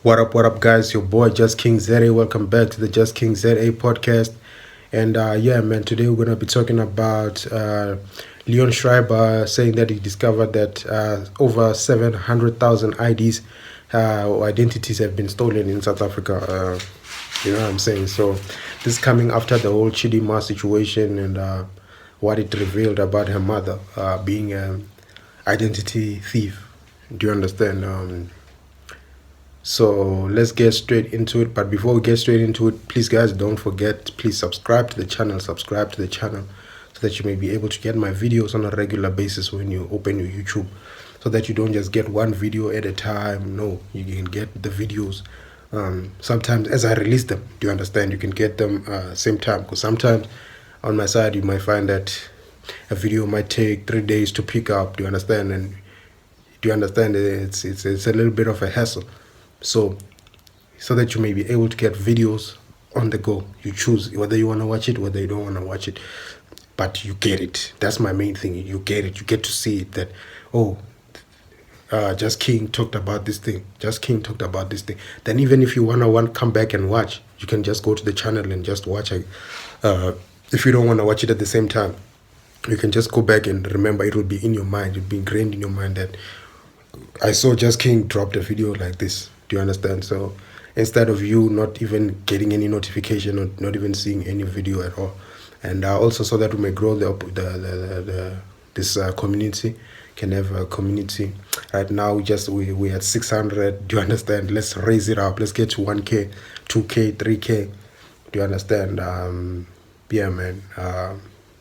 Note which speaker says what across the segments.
Speaker 1: What up, guys? Your boy Just King ZA. Welcome back to the Just King ZA podcast. And yeah, man, today we're gonna be talking about Leon Schreiber saying that he discovered that over 700,000 IDs or identities have been stolen in South Africa. You know what I'm saying? So this is coming after the whole Chidima situation and what it revealed about her mother being an identity thief. Do you understand? So let's get straight into it. But before we get straight into it, please guys, don't forget, please subscribe to the channel, so that you may be able to get my videos on a regular basis when you open your YouTube, so that you don't just get one video at a time. No, you can get the videos sometimes as I release them. Do you understand? You can get them same time, because sometimes on my side you might find that a video might take 3 days to pick up. Do you understand? And do you understand? It's a little bit of a hassle. So that you may be able to get videos on the go. You choose whether you want to watch it, whether you don't want to watch it, but you get it. That's my main thing. You get it. You get to see it, that, oh, Just King talked about this thing. Just King talked about this thing. Then even if you want to come back and watch, you can just go to the channel and just watch it. If you don't want to watch it at the same time, you can just go back and remember. It will be in your mind. It will be ingrained in your mind that I saw Just King dropped a video like this. Do you understand? So instead of you not even getting any notification or not even seeing any video at all, and also so that we may grow this community, can have a community. Right now we at 600. Do you understand? Let's raise it up. Let's get to 1K, 2K, 3K. Do you understand? Yeah, man.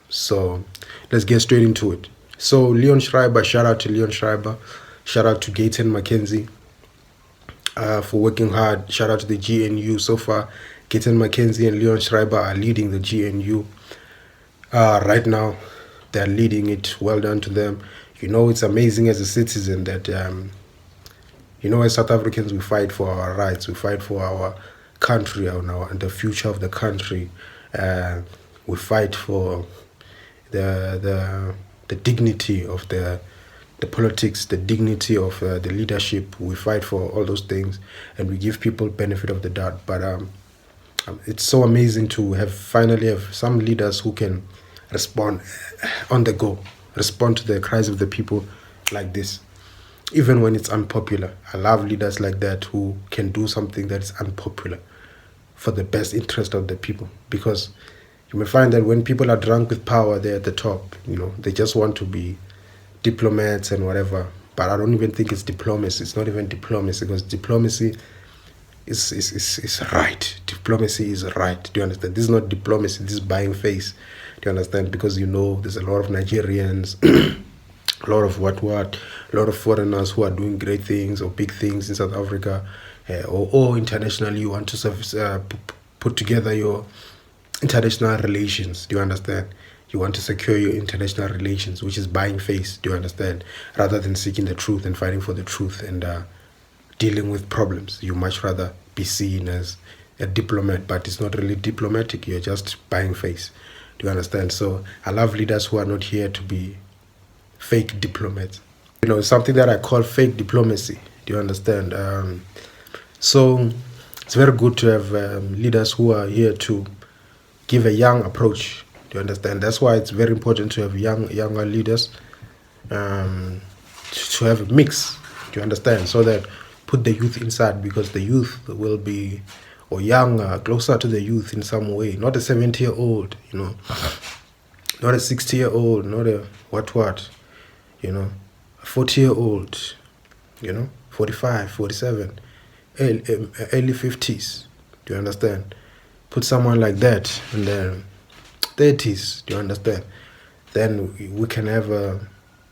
Speaker 1: So let's get straight into it. So Leon Schreiber, shout out to Leon Schreiber. Shout out to Gayton McKenzie for working hard. Shout out to the GNU. So far, Gayton McKenzie and Leon Schreiber are leading the GNU. Right now, they're leading it. Well done to them. You know, it's amazing as a citizen that, as South Africans, we fight for our rights. We fight for our country and the future of the country. We fight for the dignity of the politics, the dignity of the leadership. We fight for all those things, and we give people benefit of the doubt. But it's so amazing to finally have some leaders who can respond on the go, respond to the cries of the people like this, even when it's unpopular. I love leaders like that who can do something that is unpopular for the best interest of the people, because you may find that when people are drunk with power, they're at the top. They just want to be diplomats and whatever. But I don't even think it's diplomacy. It's not even diplomacy, because diplomacy is right. Diplomacy is right. Do you understand? This is not diplomacy. This is buying face. Do you understand? Because there's a lot of Nigerians, a lot of a lot of foreigners who are doing great things or big things in South Africa, or internationally. You want to put together your international relations. Do you understand? You want to secure your international relations, which is buying face. Do you understand? Rather than seeking the truth and fighting for the truth and dealing with problems, you much rather be seen as a diplomat, but it's not really diplomatic. You're just buying face. Do you understand? So I love leaders who are not here to be fake diplomats. It's something that I call fake diplomacy. Do you understand? So it's very good to have leaders who are here to give a young approach. Do you understand? That's why it's very important to have younger leaders, to have a mix. Do you understand? So that put the youth inside, because the youth will be, or younger, closer to the youth in some way. Not a 70-year-old, not a 60-year-old, not a what, a 40-year-old, 45, 47, early 50s. Do you understand? Put someone like that in the 30s. Do you understand? Then we can have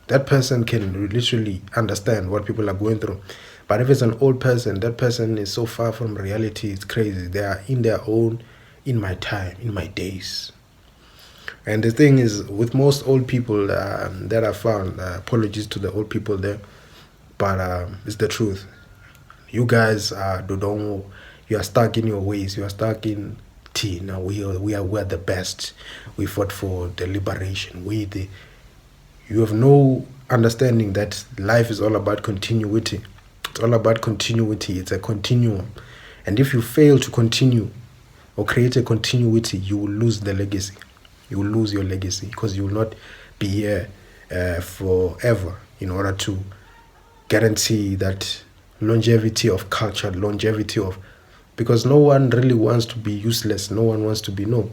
Speaker 1: that person can literally understand what people are going through. But if it's an old person, that person is so far from reality, it's crazy. They are in their own, in my time, in my days. And the thing is, with most old people that I found, apologies to the old people there, but it's the truth. You guys you are stuck in your ways. You are stuck in now we're the best. We fought for the liberation. You have no understanding that life is all about continuity. It's It's all about continuity. It's a continuum. And if you fail to continue or create a continuity, you will lose the legacy. You will lose your legacy because you will not be here forever in order to guarantee that longevity of culture, longevity of, because no one really wants to be useless. No one wants to be, no.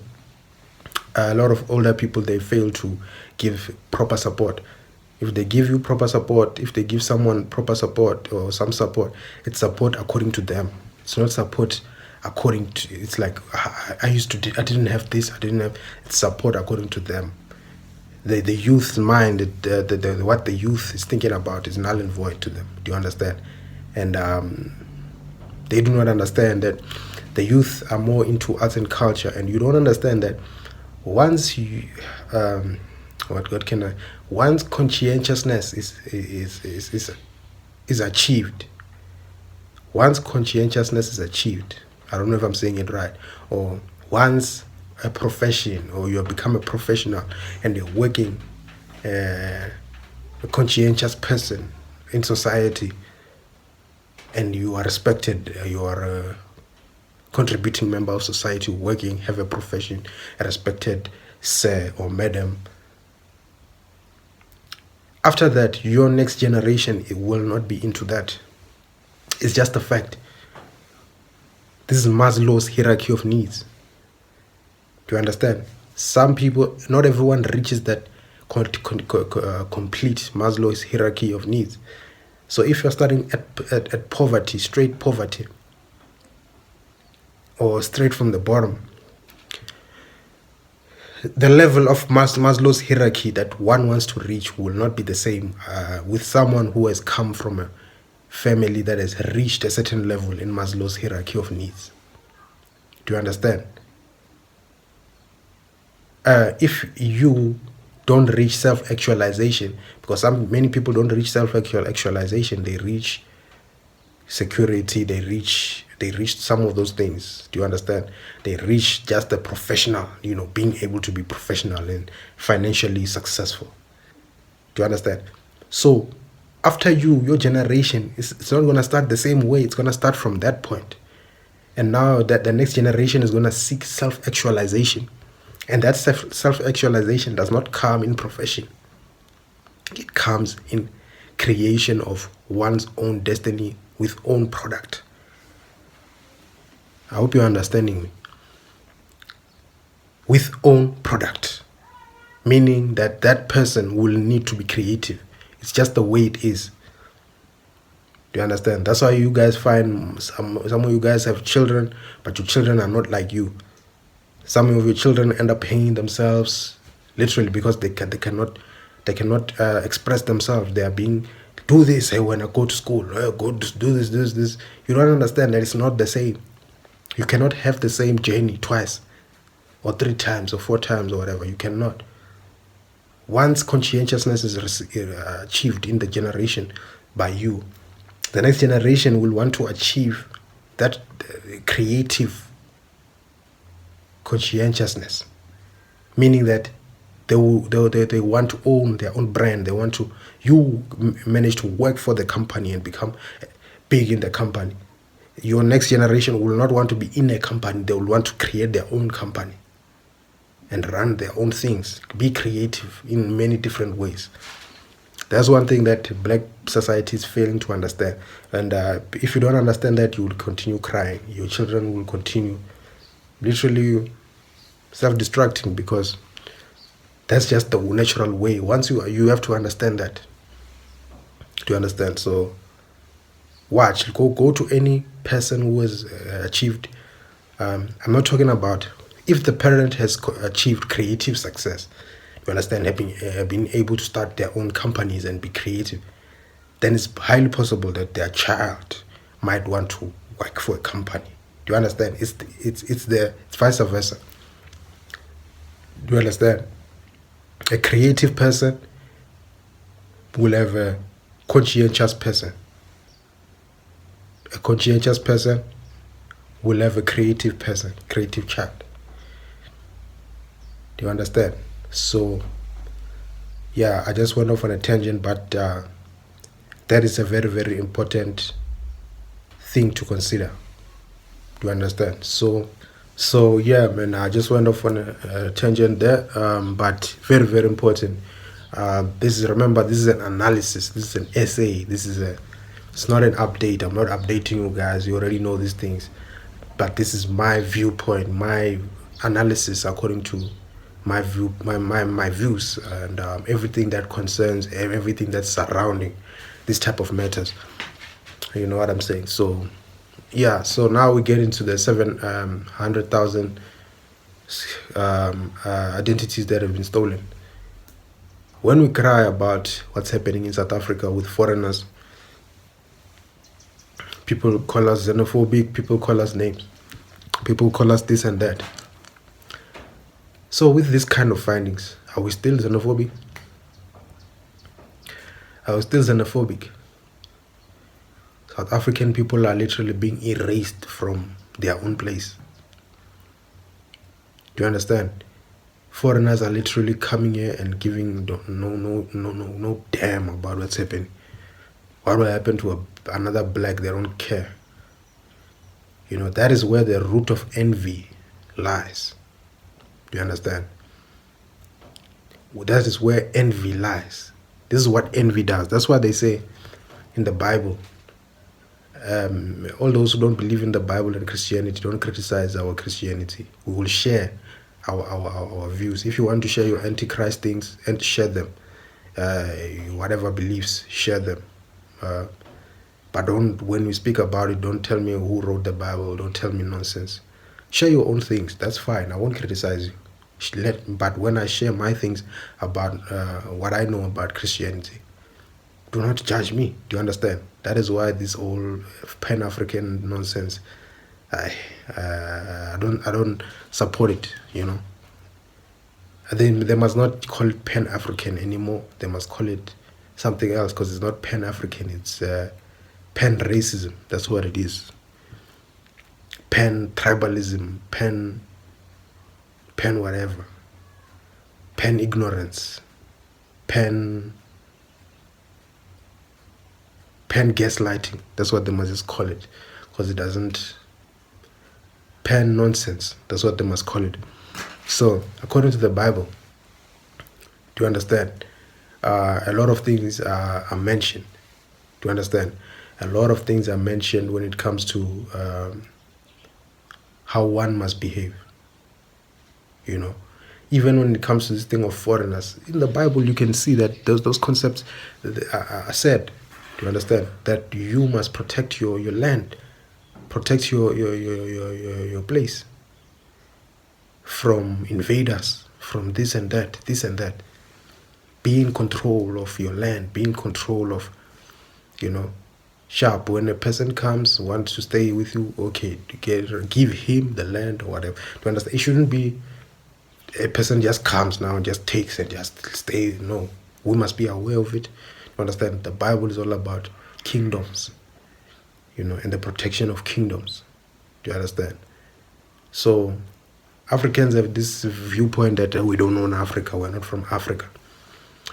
Speaker 1: A lot of older people, they fail to give proper support. If they give you proper support, if they give someone proper support or some support, it's support according to them. It's not support according to, it's like, I didn't have this, I didn't have, it's support according to them. The youth's mind, what the youth is thinking about is null and void to them. Do you understand? And they do not understand that the youth are more into arts and culture, and you don't understand that once you once conscientiousness is achieved, once conscientiousness is achieved, I don't know if I'm saying it right, or once a profession, or you have become a professional and you're working a conscientious person in society, and you are respected, you are a contributing member of society, working, have a profession, a respected sir or madam. After that, your next generation, it will not be into that. It's just a fact. This is Maslow's hierarchy of needs. Do you understand? Some people, not everyone reaches that complete Maslow's hierarchy of needs. So if you're starting at poverty, straight poverty, or straight from the bottom, the level of Maslow's hierarchy that one wants to reach will not be the same with someone who has come from a family that has reached a certain level in Maslow's hierarchy of needs. Do you understand? If you don't reach self-actualization, because many people don't reach self-actualization, they reach security, they reach some of those things. Do you understand? They reach just the professional, being able to be professional and financially successful. Do you understand? So after your generation, it's not going to start the same way. It's going to start from that point. And now that the next generation is going to seek self-actualization. And that self-actualization does not come in profession. It comes in creation of one's own destiny with own product. I hope you're understanding me. With own product. Meaning that person will need to be creative. It's just the way it is. Do you understand? That's why you guys find some of you guys have children, but your children are not like you. Some of your children end up hanging themselves literally because they cannot express themselves. They are being, do this, hey, when I go to school, go do this. You don't understand that it's not the same. You cannot have the same journey twice or 3 times or 4 times or whatever. You cannot. Once conscientiousness is achieved in the generation by you, the next generation will want to achieve that creative conscientiousness, meaning that they want to own their own brand. They want to, you manage to work for the company and become big in the company. Your next generation will not want to be in a company. They will want to create their own company and run their own things, be creative in many different ways. That's one thing that black society is failing to understand. And if you don't understand that, you will continue crying. Your children will continue literally self-destructing, because that's just the natural way. Once you have to understand that. Do you understand? So watch, go to any person who has achieved, I'm not talking about if the parent has achieved creative success, you understand, being able to start their own companies and be creative, then it's highly possible that their child might want to work for a company. Do you understand? It's vice versa. Do you understand? A creative person will have a conscientious person. A conscientious person will have a creative person, creative child. Do you understand? So, yeah, I just went off on a tangent, but that is a very, very important thing to consider. Do you understand? So yeah, man. I just went off on a tangent there, but very very important. This is, remember, this is an analysis. This is an essay. This is a. It's not an update. I'm not updating you guys. You already know these things, but this is my viewpoint, my analysis according to my view, my views, and everything that concerns, everything that's surrounding this type of matters. You know what I'm saying? So yeah, so now we get into the 700,000 identities that have been stolen. When we cry about what's happening in South Africa with foreigners, people call us xenophobic, people call us names, people call us this and that. So with this kind of findings, are we still xenophobic? Are we still xenophobic? South African people are literally being erased from their own place. Do you understand? Foreigners are literally coming here and giving no damn about what's happening. What will happen to another black? They don't care. You know, that is where the root of envy lies. Do you understand? That is where envy lies. This is what envy does. That's why they say in the Bible, all those who don't believe in the Bible and Christianity, don't criticize our Christianity. We will share our views. If you want to share your antichrist things, and share them. Whatever beliefs, share them. But don't, when we speak about it, don't tell me who wrote the Bible. Don't tell me nonsense. Share your own things. That's fine. I won't criticize you. But when I share my things about what I know about Christianity, do not judge me. Do you understand? That is why this whole Pan-African nonsense, I don't support it. You know, they must not call it Pan-African anymore. They must call it something else, because it's not Pan-African. It's Pan-racism. That's what it is. Pan-tribalism. Pan whatever. Pan-ignorance. Pan gaslighting. That's what they must just call it, because it doesn't. Pan nonsense. That's what they must call it. So according to the Bible, do you understand? A lot of things are mentioned. Do you understand? A lot of things are mentioned when it comes to how one must behave. You know, even when it comes to this thing of foreigners, in the Bible you can see that those concepts are said. Do you understand? That you must protect your land, protect your place from invaders, from this and that. Be in control of your land, be in control of, you know, sharp. When a person comes, wants to stay with you, okay, give him the land or whatever. Do you understand? It shouldn't be a person just comes now and just takes and just stays. No, we must be aware of it. You understand? The Bible is all about kingdoms, you know, and the protection of kingdoms. Do you understand? So Africans have this viewpoint that we don't own Africa. We're not from Africa.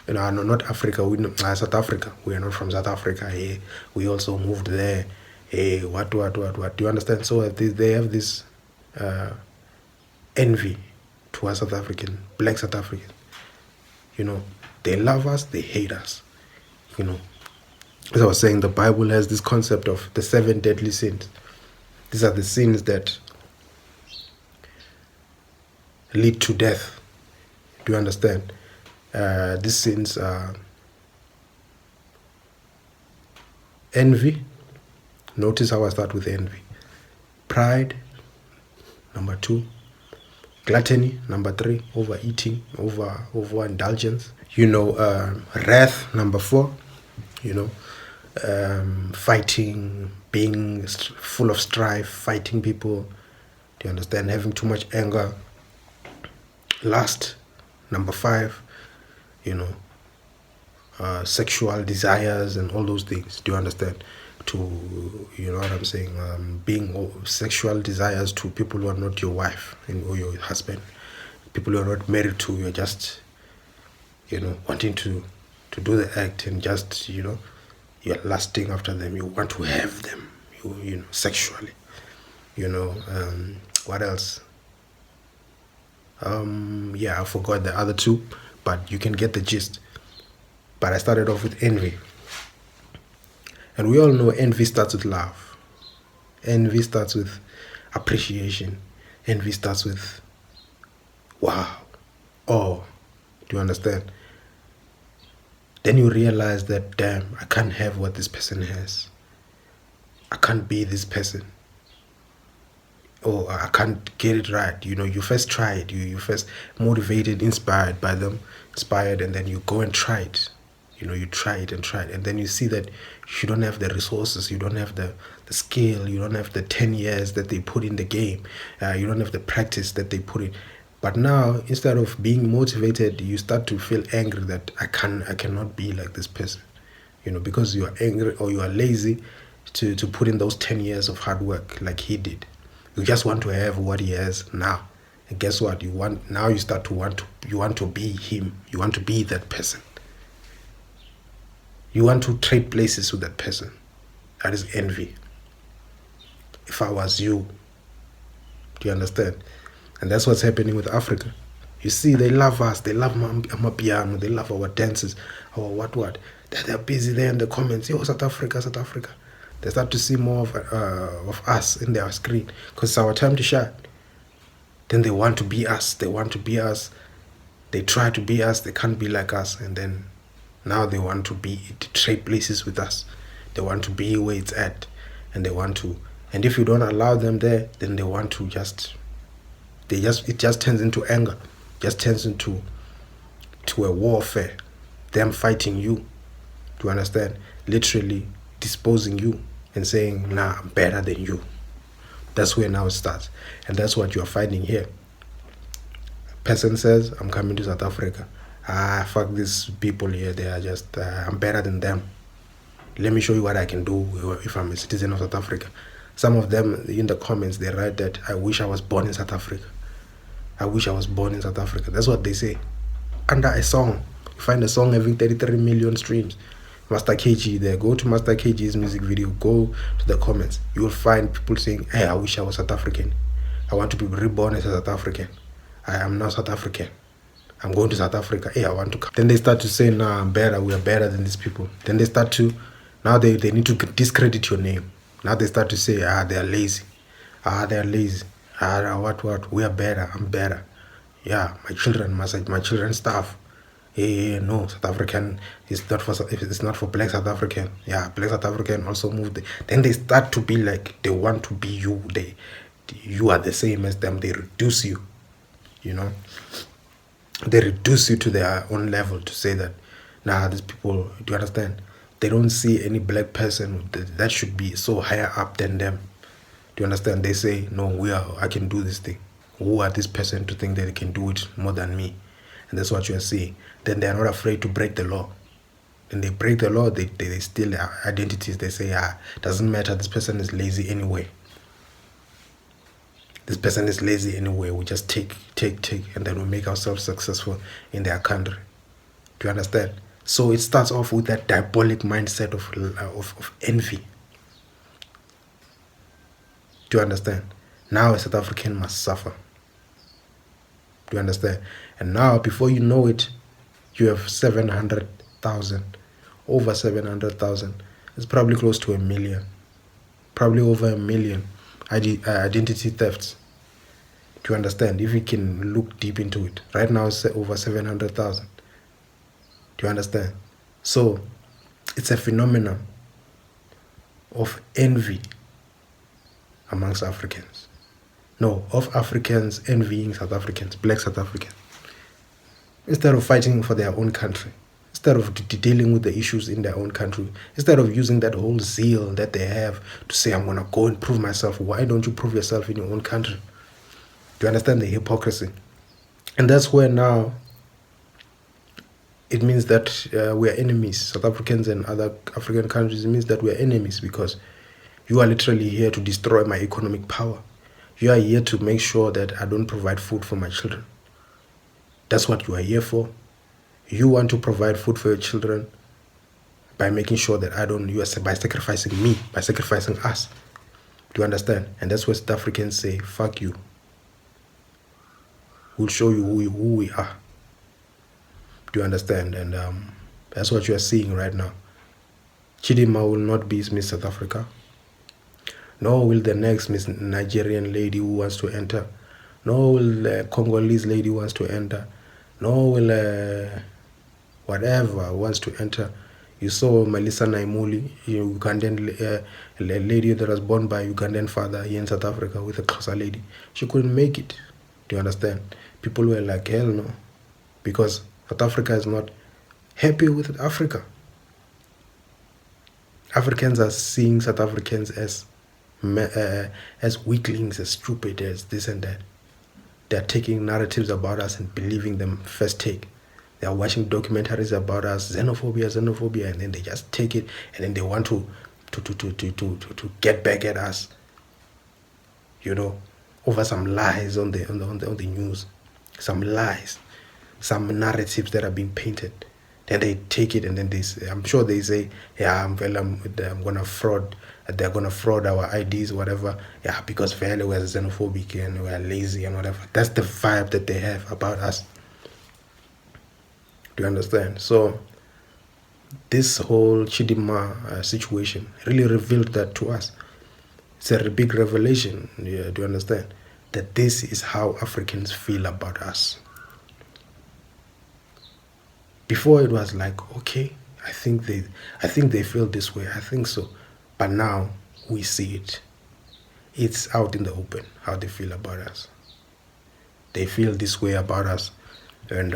Speaker 1: You know, no, not Africa. We know South Africa. We are not from South Africa. Hey, we also moved there. Hey, what? Do you understand? So they have this envy towards South African, black South African. You know, they love us, they hate us. You know, as I was saying, the Bible has this concept of the 7 deadly sins. These are the sins that lead to death. Do you understand? These sins are envy. Notice how I start with envy. Pride, number 2. Gluttony, number 3. Overeating, overindulgence. You know, wrath, number 4. You know, fighting, being full of strife, fighting people. Do you understand? Having too much anger. Lust, number 5. You know, sexual desires and all those things. Do you understand? To, you know what I'm saying? Being sexual desires to people who are not your wife or your husband, people who are not married to. You're just, you know, wanting to do the act and just, you know, you're lusting after them. You want to have them. You you know, sexually, you know. What else? Yeah, I forgot the other two, but you can get the gist. But I started off with envy. And we all know envy starts with love. Envy starts with appreciation. Envy starts with wow. Oh, do you understand? Then you realize that, damn, I can't have what this person has. I can't be this person. Or I can't get it right. You know, you first try it. You first motivated, inspired by them, inspired, and then you go and try it. You know, you try it and try it. And then you see that you don't have the resources, you don't have the skill, you don't have the 10 years that they put in the game, you don't have the practice that they put in. But now, instead of being motivated, you start to feel angry that I cannot be like this person. You know, because you are angry or you are lazy to put in those 10 years of hard work like he did. You just want to have what he has now. And guess what? You want to be him. You want to be that person. You want to trade places with that person. That is envy. If I was you, do you understand? And that's what's happening with Africa. You see, they love us. They love Amapiano. They love our dances, our what. They're busy there in the comments. Yo, South Africa, South Africa. They start to see more of us in their screen because it's our time to shine. Then they want to be us. They want to be us. They try to be us. They can't be like us. And then now they want to trade places with us. They want to be where it's at. And and if you don't allow them there, then they want to it just turns into anger. Just turns into a warfare. Them fighting you. Do you understand? Literally disposing you and saying, nah, I'm better than you. That's where now it starts. And that's what you're finding here. Person says, I'm coming to South Africa. Fuck these people here. They are just, I'm better than them. Let me show you what I can do if I'm a citizen of South Africa. Some of them in the comments, they write that I wish I was born in South Africa. I wish I was born in South Africa. That's what they say. Under a song. You find a song having 33 million streams. Master KG there. Go to Master KG's music video. Go to the comments. You will find people saying, hey, I wish I was South African. I want to be reborn as a South African. I am not South African. I'm going to South Africa. Hey, I want to come. Then they start to say, nah, I'm better. We are better than these people. Then they start to, now they need to discredit your name. Now they start to say, they are lazy. They are lazy. What? We are better. I'm better. Yeah, my children starve. Hey, no, South African is not for, if it's not for black South African. Yeah, black South African also moved. Then they start to be like, they want to be you. You are the same as them. They reduce you, you know. They reduce you to their own level to say that, nah, these people, do you understand? They don't see any black person that should be so higher up than them. Do you understand? They say, no, I can do this thing. Who are this person to think that they can do it more than me? And that's what you are seeing. Then they are not afraid to break the law. When they break the law, they steal their identities. They say, doesn't matter, this person is lazy anyway. This person is lazy anyway. We just take, and then we make ourselves successful in their country. Do you understand? So it starts off with that diabolic mindset of envy. Do you understand? Now a South African must suffer. Do you understand? And now, before you know it, you have 700,000, over 700,000. It's probably close to 1 million, probably over 1 million identity thefts. Do you understand? If you can look deep into it, right now it's over 700,000. Do you understand? So it's a phenomenon of envy amongst Africans. No, of Africans envying South Africans, black South Africans. Instead of fighting for their own country, instead of dealing with the issues in their own country, instead of using that whole zeal that they have to say, I'm going to go and prove myself. Why don't you prove yourself in your own country? Do you understand the hypocrisy? And that's where now it means that we are enemies. South Africans and other African countries, it means that we are enemies because you are literally here to destroy my economic power. You are here to make sure that I don't provide food for my children. That's what you are here for. You want to provide food for your children by making sure that by sacrificing me, by sacrificing us. Do you understand? And that's where South Africans say, fuck you. We'll show you who we are. Do you understand? And that's what you are seeing right now. Chidima will not be Miss South Africa. Nor will the next Miss Nigerian lady who wants to enter. Nor will the Congolese lady who wants to enter. Nor will whatever wants to enter. You saw Melissa Naimuli, Ugandan lady that was born by Ugandan father here in South Africa with a Xhosa lady. She couldn't make it. Do you understand? People were like, hell no. Because South Africa is not happy with Africa. Africans are seeing South Africans as weaklings, as stupid, as this and that. They're taking narratives about us and believing them first take. They are watching documentaries about us, xenophobia, and then they just take it, and then they want to get back at us, over some lies on the news, some lies, some narratives that are being painted. Then they take it, and then I'm sure they say, yeah, I'm gonna fraud. They're gonna fraud our IDs, whatever. Yeah, because Vele was xenophobic and we're lazy and whatever. That's the vibe that they have about us. Do you understand? So this whole Chidima situation really revealed that to us. It's a big revelation. Yeah, do you understand? That this is how Africans feel about us. Before it was like, okay, I think they feel this way. I think so. But now we see it. It's out in the open how they feel about us. They feel this way about us, and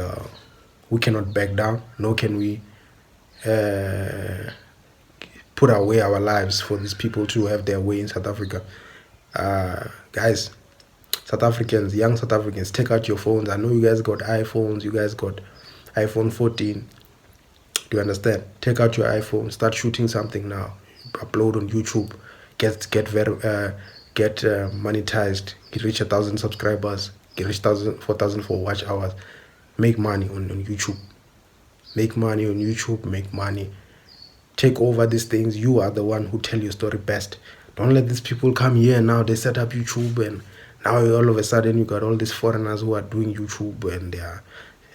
Speaker 1: we cannot back down, nor can we put away our lives for these people to have their way in South Africa. Guys, South Africans, young South Africans, take out your phones. I know you guys got iPhones, you guys got iPhone 14. Do you understand? Take out your iPhone, start shooting something now, upload on YouTube, get monetized, reach 1,000 subscribers, reach 4,000 for watch hours. Make money on YouTube. Make money on YouTube. Make money. Take over these things. You are the one who tell your story best. Don't let these people come here now. They set up YouTube, and now all of a sudden you got all these foreigners who are doing YouTube, and they are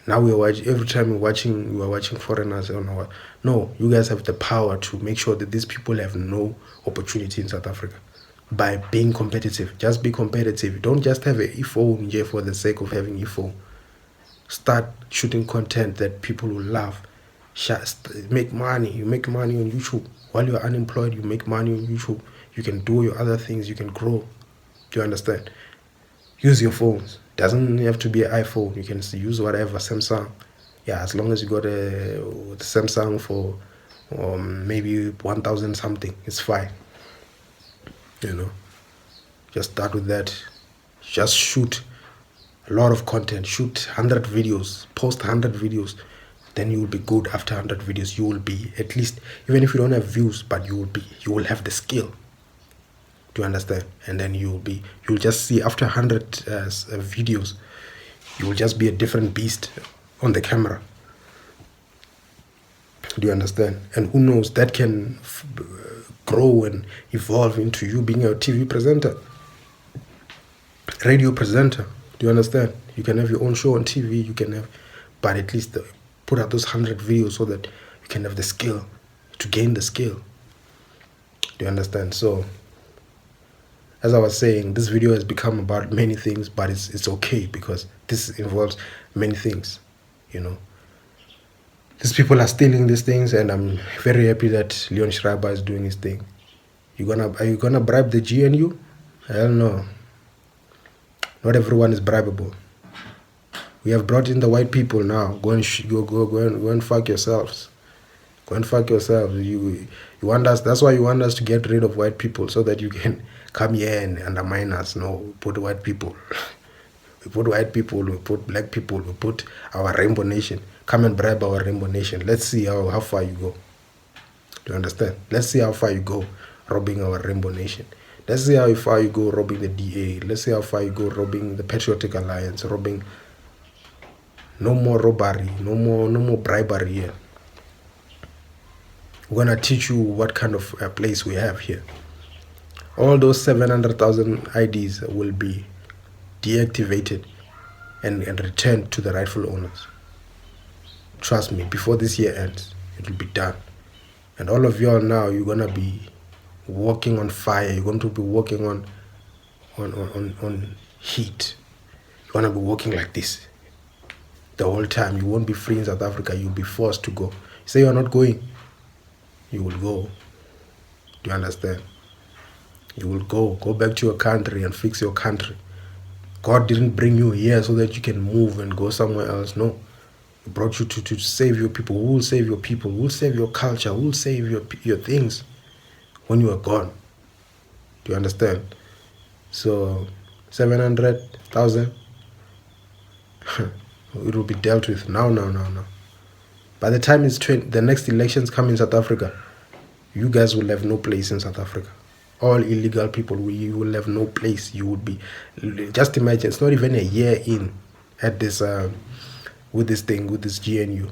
Speaker 1: now every time you are watching foreigners on our. No, you guys have the power to make sure that these people have no opportunity in South Africa by being competitive. Just be competitive. Don't just have an e-phone here for the sake of having e-phone. Start shooting content that people will love. Make money. You make money on YouTube. While you're unemployed, you make money on YouTube. You can do your other things. You can grow. Do you understand? Use your phones. Doesn't have to be an iPhone. You can use whatever, Samsung. Yeah, as long as you got a Samsung for maybe 1,000 something, it's fine. Just start with that. Just shoot a lot of content. Shoot 100 videos. Post 100 videos. Then you will be good. After 100 videos, you will be, at least, even if you don't have views, but you will have the skill. Do you understand? And then you'll just see after 100 videos, you will just be a different beast on the camera. Do you understand? And who knows, that can grow and evolve into you being a TV presenter, radio presenter. Do you understand? You can have your own show on TV. You can have, but at least put out those 100 videos so that you can have the skill to gain the skill. Do you understand? So, as I was saying, this video has become about many things, but it's okay because this involves many things, These people are stealing these things, and I'm very happy that Leon Schreiber is doing his thing. Are you gonna bribe the GNU? Hell no. Not everyone is bribable. We have brought in the white people now. Go and fuck yourselves. Go and fuck yourselves. You want us. That's why you want us to get rid of white people so that you can come here and undermine us. No, we put white people. We put white people. We put black people. We put our rainbow nation. Come and bribe our rainbow nation. Let's see how far you go. Do you understand? Let's see how far you go robbing our rainbow nation. Let's see how far you go robbing the DA. Let's see how far you go robbing the Patriotic Alliance. Robbing. No more robbery. No more bribery here. We're gonna teach you what kind of place we have here. All those 700,000 IDs will be deactivated and returned to the rightful owners. Trust me, before this year ends, it will be done. And all of y'all now, you're gonna be walking on fire. You're going to be walking on heat. You're gonna be walking like this the whole time. You won't be free in South Africa. You'll be forced to go. You say you're not going, you will go. Do you understand? You will go back to your country and fix your country. God didn't bring you here so that you can move and go somewhere else. No. He brought you to save your people. Who will save your people? Who will save your culture? Who will save your things when you are gone? Do you understand? So 700,000, it will be dealt with now. By the time the next elections come in South Africa, you guys will have no place in South Africa. All illegal people, you will have no place. You would be, just imagine, it's not even a year in at this with this GNU.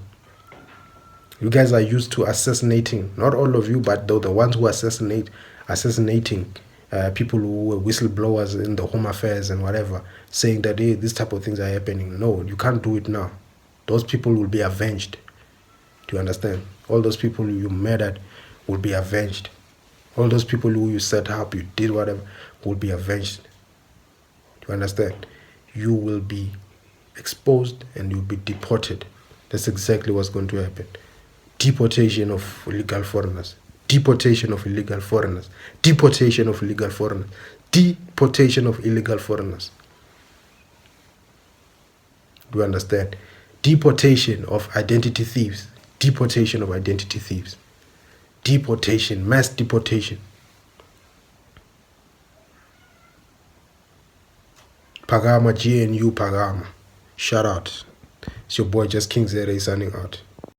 Speaker 1: You guys are used to assassinating, not all of you, but the ones who assassinating people who were whistleblowers in the Home Affairs and whatever, saying that, hey, this type of things are happening. No, you can't do it now. Those people will be avenged. Do you understand? All those people you murdered will be avenged. All those people who you set up, you did whatever, will be avenged. Do you understand? You will be exposed and you'll be deported. That's exactly what's going to happen. Deportation of illegal foreigners. Deportation of illegal foreigners. Deportation of illegal foreigners. Deportation of illegal foreigners. Do you understand? Deportation of identity thieves. Deportation of identity thieves. Deportation, mass deportation. Pagama, GNU Pagama. Shout out. It's your boy Just King Zere signing out.